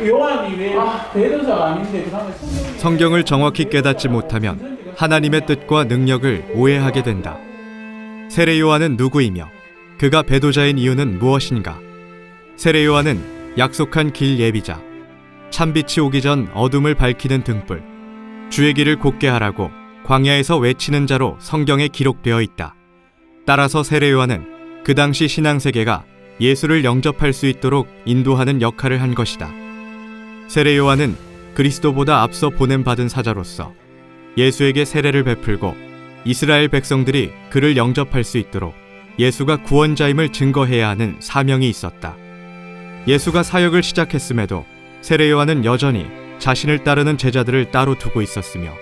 요한이 왜 대도사가 아닌데 그다음에 성경을 정확히 깨닫지 못하면 하나님의 뜻과 능력을 오해하게 된다. 세례 요한은 누구이며 그가 배도자인 이유는 무엇인가? 세례 요한은 약속한 길 예비자, 참빛이 오기 전 어둠을 밝히는 등불, 주의 길을 곧게 하라고 광야에서 외치는 자로 성경에 기록되어 있다. 따라서 세례 요한은 그 당시 신앙세계가 예수를 영접할 수 있도록 인도하는 역할을 한 것이다. 세례 요한은 그리스도보다 앞서 보냄받은 사자로서 예수에게 세례를 베풀고 이스라엘 백성들이 그를 영접할 수 있도록 예수가 구원자임을 증거해야 하는 사명이 있었다. 예수가 사역을 시작했음에도 세례 요한은 여전히 자신을 따르는 제자들을 따로 두고 있었으며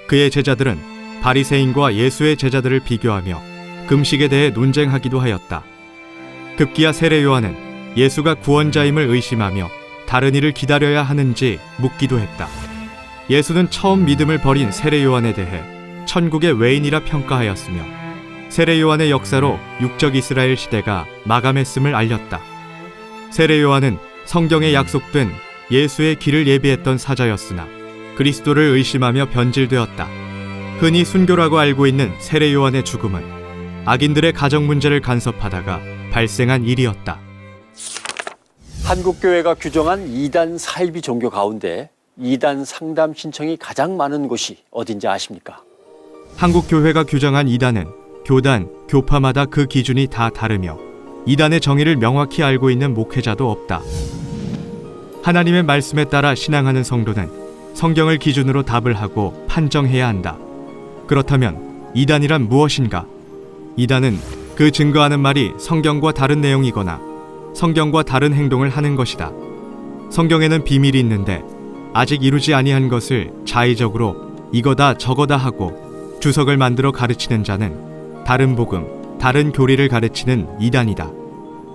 그의 제자들은 바리새인과 예수의 제자들을 비교하며 금식에 대해 논쟁하기도 하였다. 급기야 세례 요한은 예수가 구원자임을 의심하며 다른 일을 기다려야 하는지 묻기도 했다. 예수는 처음 믿음을 버린 세례 요한에 대해 천국의 외인이라 평가하였으며 세례 요한의 역사로 육적 이스라엘 시대가 마감했음을 알렸다. 세례 요한은 성경에 약속된 예수의 길을 예비했던 사자였으나 그리스도를 의심하며 변질되었다. 흔히 순교라고 알고 있는 세례 요한의 죽음은 악인들의 가정 문제를 간섭하다가 발생한 일이었다. 한국교회가 규정한 이단 사이비 종교 가운데 이단 상담 신청이 가장 많은 곳이 어딘지 아십니까? 한국교회가 규정한 이단은 교단, 교파마다 그 기준이 다 다르며 이단의 정의를 명확히 알고 있는 목회자도 없다. 하나님의 말씀에 따라 신앙하는 성도는 성경을 기준으로 답을 하고 판정해야 한다. 그렇다면 이단이란 무엇인가? 이단은 그 증거하는 말이 성경과 다른 내용이거나 성경과 다른 행동을 하는 것이다. 성경에는 비밀이 있는데 아직 이루지 아니한 것을 자의적으로 이거다 저거다 하고 주석을 만들어 가르치는 자는 다른 복음, 다른 교리를 가르치는 이단이다.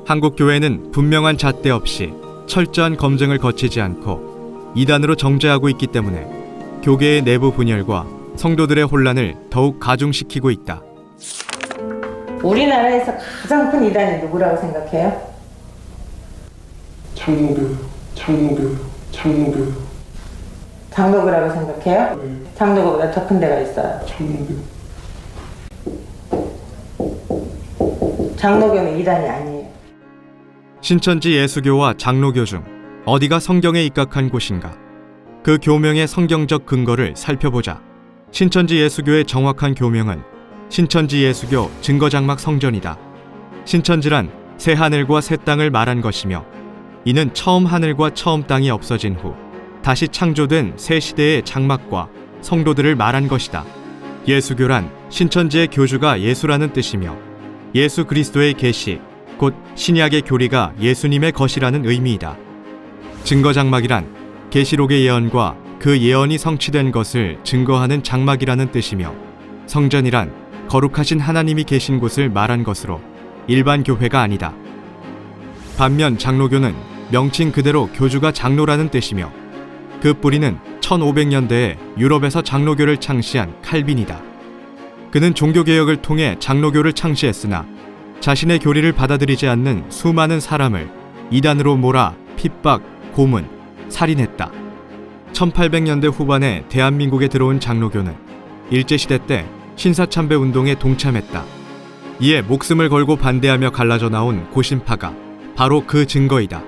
한국교회는 분명한 잣대 없이 철저한 검증을 거치지 않고 이단으로 정죄하고 있기 때문에 교계의 내부 분열과 성도들의 혼란을 더욱 가중시키고 있다. 우리나라에서 가장 큰 이단이 누구라고 생각해요? 장로교요. 장로교라고 생각해요? 네. 장로교보다 더 큰 데가 있어요. 장로교는 이단이 아니에요. 신천지 예수교와 장로교 중 어디가 성경에 입각한 곳인가? 그 교명의 성경적 근거를 살펴보자. 신천지 예수교의 정확한 교명은 신천지 예수교 증거장막 성전이다. 신천지란 새 하늘과 새 땅을 말한 것이며 이는 처음 하늘과 처음 땅이 없어진 후 다시 창조된 새 시대의 장막과 성도들을 말한 것이다. 예수교란 신천지의 교주가 예수라는 뜻이며 예수 그리스도의 계시, 곧 신약의 교리가 예수님의 것이라는 의미이다. 증거장막이란 계시록의 예언과 그 예언이 성취된 것을 증거하는 장막이라는 뜻이며 성전이란 거룩하신 하나님이 계신 곳을 말한 것으로 일반 교회가 아니다. 반면 장로교는 명칭 그대로 교주가 장로라는 뜻이며 그 뿌리는 1500년대에 유럽에서 장로교를 창시한 칼빈이다. 그는 종교개혁을 통해 장로교를 창시했으나 자신의 교리를 받아들이지 않는 수많은 사람을 이단으로 몰아 핍박, 고문, 살인했다. 1800년대 후반에 대한민국에 들어온 장로교는 일제시대 때 신사참배 운동에 동참했다. 이에 목숨을 걸고 반대하며 갈라져 나온 고신파가 바로 그 증거이다.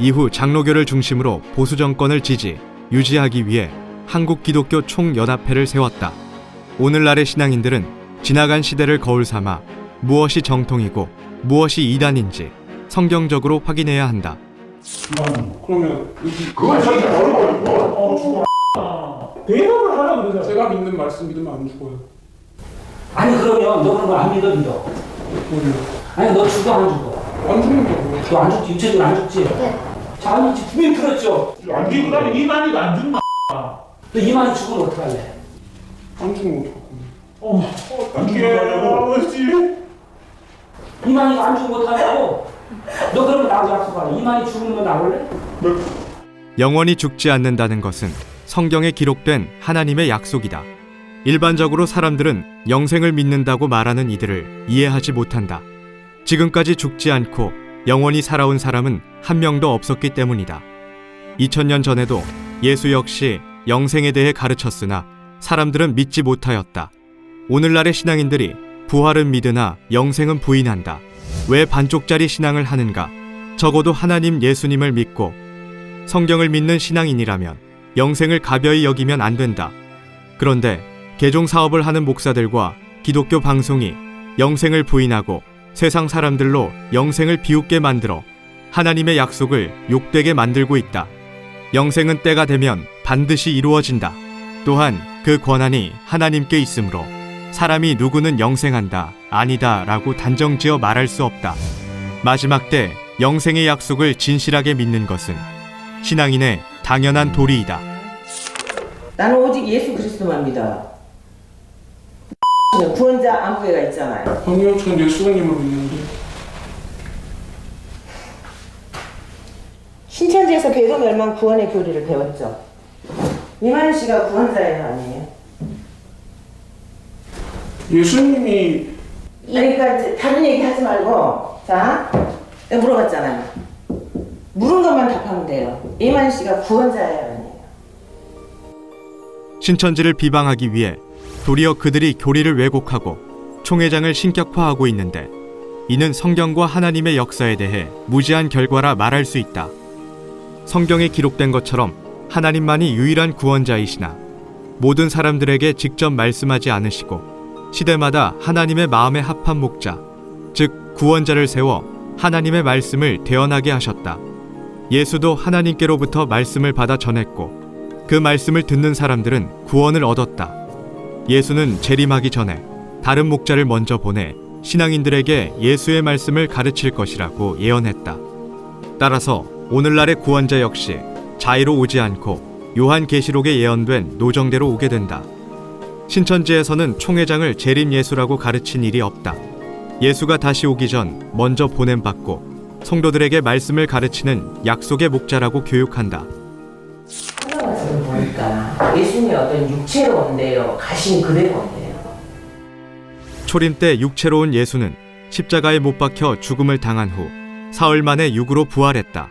이후 장로교를 중심으로 보수 정권을 유지하기 위해 한국기독교 총연합회를 세웠다. 오늘날의 신앙인들은 지나간 시대를 거울 삼아 무엇이 정통이고 무엇이 이단인지 성경적으로 확인해야 한다. 그러면 그걸 자기 어려워. 대답을 하라 그러잖아. 제가 믿는 말씀 믿으면 안 죽어요. 아니 그러면 너 그런 거 안 믿어? 아니 너 죽어 안 죽어? 안 죽는다고요. 너 안 죽지? 육체적으로 안 죽지? 자, 안 죽지? 분명히 들었죠? 안 죽고 나면 이만희가 안 죽나? 너 이만희 죽으면 어떡할래? 안 죽으면 어떡하고. 어떻게 하지? 이만희가 안 죽으면 어떡하냐고? 너 그러면 나하고 약속하래. 이만희 죽으면 나올래? 영원히 죽지 않는다는 것은 성경에 기록된 하나님의 약속이다. 일반적으로 사람들은 영생을 믿는다고 말하는 이들을 이해하지 못한다. 지금까지 죽지 않고 영원히 살아온 사람은 한 명도 없었기 때문이다. 2000년 전에도 예수 역시 영생에 대해 가르쳤으나 사람들은 믿지 못하였다. 오늘날의 신앙인들이 부활은 믿으나 영생은 부인한다. 왜 반쪽짜리 신앙을 하는가? 적어도 하나님 예수님을 믿고 성경을 믿는 신앙인이라면 영생을 가벼이 여기면 안 된다. 그런데 개종 사업을 하는 목사들과 기독교 방송이 영생을 부인하고 세상 사람들로 영생을 비웃게 만들어 하나님의 약속을 욕되게 만들고 있다. 영생은 때가 되면 반드시 이루어진다. 또한 그 권한이 하나님께 있으므로 사람이 누구는 영생한다, 아니다 라고 단정지어 말할 수 없다. 마지막 때 영생의 약속을 진실하게 믿는 것은 신앙인의 당연한 도리이다. 나는 오직 예수 그리스도만 믿어. 구원자 안부회가 있잖아요. 아니요, 전 예수님을 믿는데. 신천지에서 배도 멸망 구원의 교리를 배웠죠. 이만희 씨가 구원자예요, 아니에요? 예수님이 그러니까 이제 다른 얘기 하지 말고, 자, 내가 물어봤잖아요. 물은 것만 답하면 돼요. 이만희 씨가 구원자예요, 아니에요? 신천지를 비방하기 위해 도리어 그들이 교리를 왜곡하고 총회장을 신격화하고 있는데, 이는 성경과 하나님의 역사에 대해 무지한 결과라 말할 수 있다. 성경에 기록된 것처럼 하나님만이 유일한 구원자이시나 모든 사람들에게 직접 말씀하지 않으시고 시대마다 하나님의 마음에 합한 목자, 즉 구원자를 세워 하나님의 말씀을 대언하게 하셨다. 예수도 하나님께로부터 말씀을 받아 전했고 그 말씀을 듣는 사람들은 구원을 얻었다. 예수는 재림하기 전에 다른 목자를 먼저 보내 신앙인들에게 예수의 말씀을 가르칠 것이라고 예언했다. 따라서 오늘날의 구원자 역시 자의로 오지 않고 요한계시록에 예언된 노정대로 오게 된다. 신천지에서는 총회장을 재림 예수라고 가르친 일이 없다. 예수가 다시 오기 전 먼저 보냄받고 성도들에게 말씀을 가르치는 약속의 목자라고 교육한다. 성경을 보니까 예수님이 어떤 육체로 온대요, 가신 그대로 온대요. 초림 때 육체로 온 예수는 십자가에 못 박혀 죽음을 당한 후 사흘 만에 육으로 부활했다.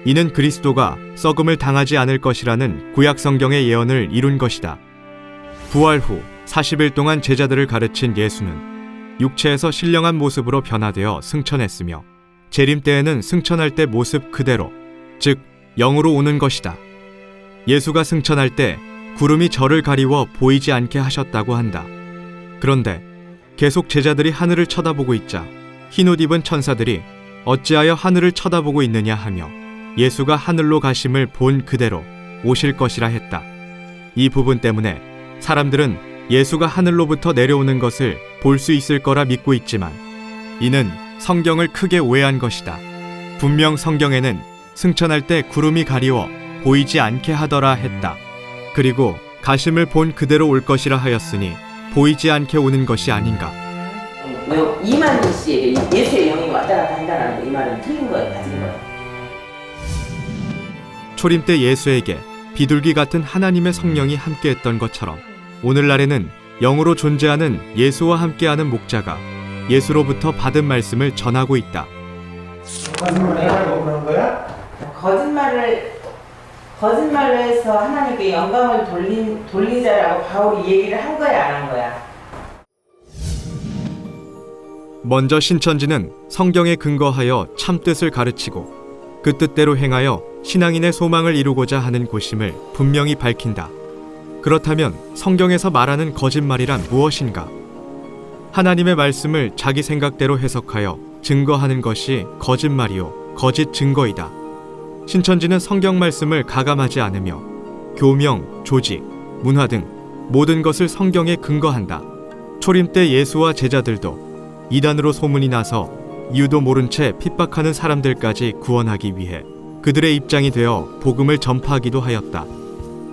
이는 그리스도가 썩음을 당하지 않을 것이라는 구약 성경의 예언을 이룬 것이다. 부활 후 40일 동안 제자들을 가르친 예수는 육체에서 신령한 모습으로 변화되어 승천했으며 재림 때에는 승천할 때 모습 그대로, 즉 영으로 오는 것이다. 예수가 승천할 때 구름이 저를 가리워 보이지 않게 하셨다고 한다. 그런데 계속 제자들이 하늘을 쳐다보고 있자 흰옷 입은 천사들이 어찌하여 하늘을 쳐다보고 있느냐 하며 예수가 하늘로 가심을 본 그대로 오실 것이라 했다. 이 부분 때문에 사람들은 예수가 하늘로부터 내려오는 것을 볼 수 있을 거라 믿고 있지만 이는 성경을 크게 오해한 것이다. 분명 성경에는 승천할 때 구름이 가리워 보이지 않게 하더라 했다. 그리고 가심을 본 그대로 올 것이라 하였으니 보이지 않게 오는 것이 아닌가. 이만희 씨에게 예수의 영이 왔다 갔다 한다는 이 말은 틀린 거예요, 맞은 거예요? 초림 때 예수에게 비둘기 같은 하나님의 성령이 함께했던 것처럼 오늘날에는 영으로 존재하는 예수와 함께하는 목자가 예수로부터 받은 말씀을 전하고 있다. 거짓말로 해서 하나님께 영광을 돌리자라고 바울이 얘기를 한 거야, 안 한 거야? 먼저 신천지는 성경에 근거하여 참뜻을 가르치고 그 뜻대로 행하여 신앙인의 소망을 이루고자 하는 곳임을 분명히 밝힌다. 그렇다면 성경에서 말하는 거짓말이란 무엇인가? 하나님의 말씀을 자기 생각대로 해석하여 증거하는 것이 거짓말이요, 거짓 증거이다. 신천지는 성경 말씀을 가감하지 않으며 교명, 조직, 문화 등 모든 것을 성경에 근거한다. 초림 때 예수와 제자들도 이단으로 소문이 나서 이유도 모른 채 핍박하는 사람들까지 구원하기 위해 그들의 입장이 되어 복음을 전파하기도 하였다.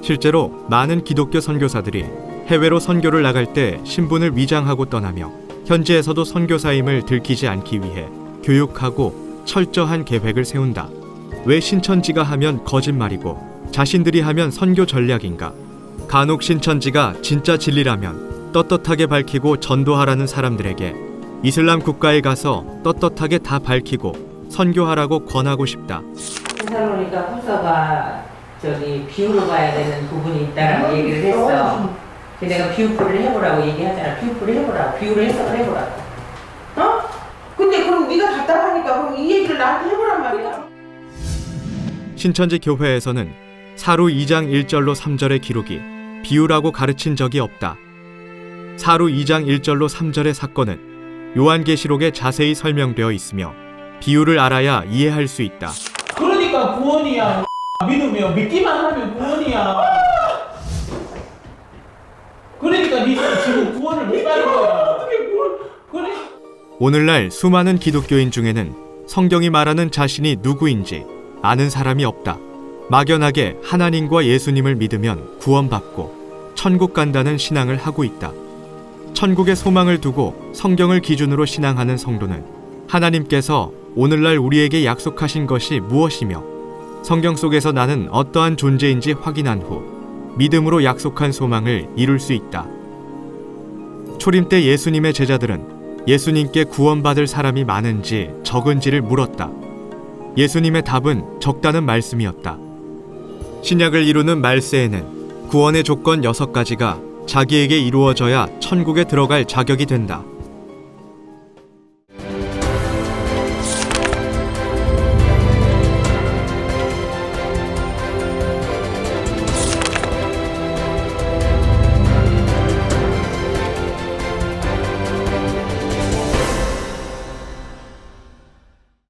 실제로 많은 기독교 선교사들이 해외로 선교를 나갈 때 신분을 위장하고 떠나며 현지에서도 선교사임을 들키지 않기 위해 교육하고 철저한 계획을 세운다. 왜 신천지가 하면 거짓말이고 자신들이 하면 선교 전략인가? 간혹 신천지가 진짜 진리라면 떳떳하게 밝히고 전도하라는 사람들에게 이슬람 국가에 가서 떳떳하게 다 밝히고 선교하라고 권하고 싶다. 살아오니까 후서가 저기 비유로 가야 되는 부분이 있다라고 얘기를 했어. 근데 내가 비유풀이를 해보라고 얘기하잖아. 비유풀이 해보라고. 비유를 해석을 해보라고. 어? 근데 그럼 네가 답답하니까 그럼 이 얘기를 나한테 해보란 말이야. 신천지 교회에서는 사루 2장 1절로 3절의 기록이 비유라고 가르친 적이 없다. 사루 2장 1절로 3절의 사건은 요한계시록에 자세히 설명되어 있으며 비유를 알아야 이해할 수 있다. 그러니까 구원이야. 믿으면 믿기만 하면 구원이야. 그러니까 네 지금 구원을 못 받는 거야. 그래. 오늘날 수많은 기독교인 중에는 성경이 말하는 자신이 누구인지 아는 사람이 없다. 막연하게 하나님과 예수님을 믿으면 구원받고 천국 간다는 신앙을 하고 있다. 천국의 소망을 두고 성경을 기준으로 신앙하는 성도는 하나님께서 오늘날 우리에게 약속하신 것이 무엇이며 성경 속에서 나는 어떠한 존재인지 확인한 후 믿음으로 약속한 소망을 이룰 수 있다. 초림 때 예수님의 제자들은 예수님께 구원받을 사람이 많은지 적은지를 물었다. 예수님의 답은 적다는 말씀이었다. 신약을 이루는 말세에는 구원의 조건 6가지가 자기에게 이루어져야 천국에 들어갈 자격이 된다.